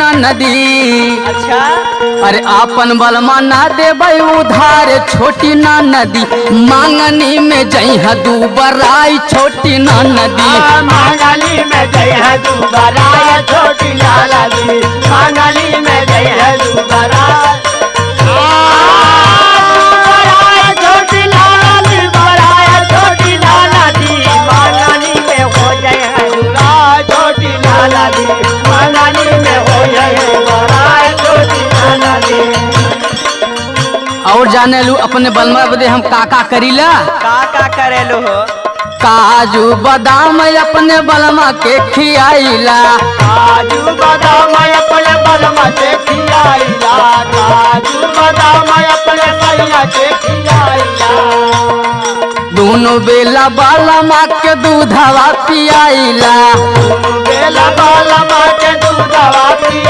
ना नदी। अच्छा अरे आपन बलमा ना देबै उधार छोटी ना नदी, मांगनी में जइहा दू बराई छोटी ना नदी। मांगली में जइहा दू बराई छोटी ना नदी, मांगली में जइहा दू बराई छोटी ना नदी, बराई छोटी ना नदी, मांगली में हो जइहा बराई छोटी ना नदी, मांगली में हो जइहा बराई छोटी ना नदी। और जाने लू अपने बलमा बदे हम का करीला? का करेलू हो? काजू बादाम अपने बलमा के खियाइला, काजू बादाम अपने बलमा के खियाइला, काजू बादाम अपने सैया के खियाइला। दोनों बेला बलमा के दूधवा पियाइला, बेला बलमा के दूधवा पिया